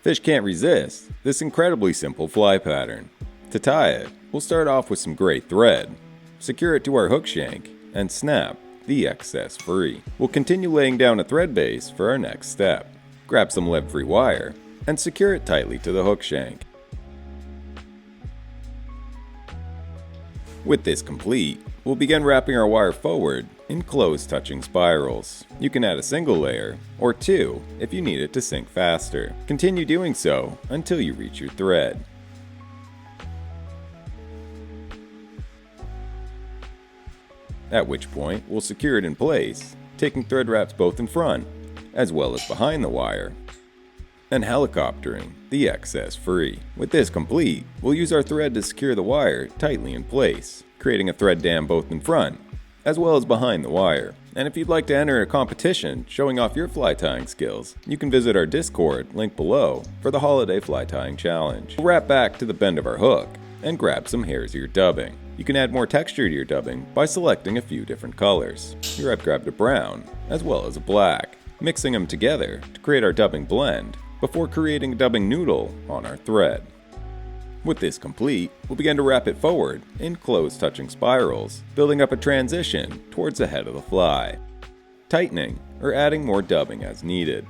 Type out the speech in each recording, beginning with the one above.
Fish can't resist this incredibly simple fly pattern. To tie it, we'll start off with some gray thread, secure it to our hook shank, and snap the excess free. We'll continue laying down a thread base for our next step. Grab some lead-free wire and secure it tightly to the hook shank. With this complete, we'll begin wrapping our wire forward in close touching spirals. You can add a single layer, or two if you need it to sink faster. Continue doing so until you reach your thread. At which point, we'll secure it in place, taking thread wraps both in front, as well as behind the wire, and helicoptering the excess free. With this complete, we'll use our thread to secure the wire tightly in place, creating a thread dam both in front, as well as behind the wire. And if you'd like to enter a competition showing off your fly tying skills, you can visit our Discord, link below, for the Holiday Fly Tying Challenge. We'll wrap back to the bend of our hook, and grab some hairs of your dubbing. You can add more texture to your dubbing by selecting a few different colors. Here I've grabbed a brown, as well as a black, mixing them together to create our dubbing blend, before creating a dubbing noodle on our thread. With this complete, we'll begin to wrap it forward in close touching spirals, building up a transition towards the head of the fly, tightening or adding more dubbing as needed.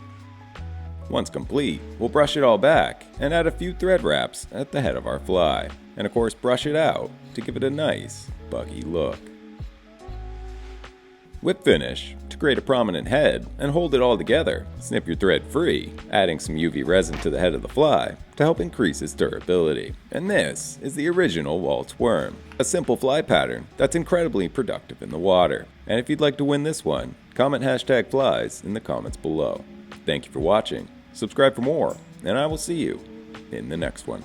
Once complete, we'll brush it all back and add a few thread wraps at the head of our fly, and of course brush it out to give it a nice, buggy look. Whip finish to create a prominent head and hold it all together. Snip your thread free, adding some UV resin to the head of the fly to help increase its durability. And this is the original Walt's worm, a simple fly pattern that's incredibly productive in the water. And if you'd like to win this one, comment #flies in the comments below. Thank you for watching, subscribe for more, and I will see you in the next one.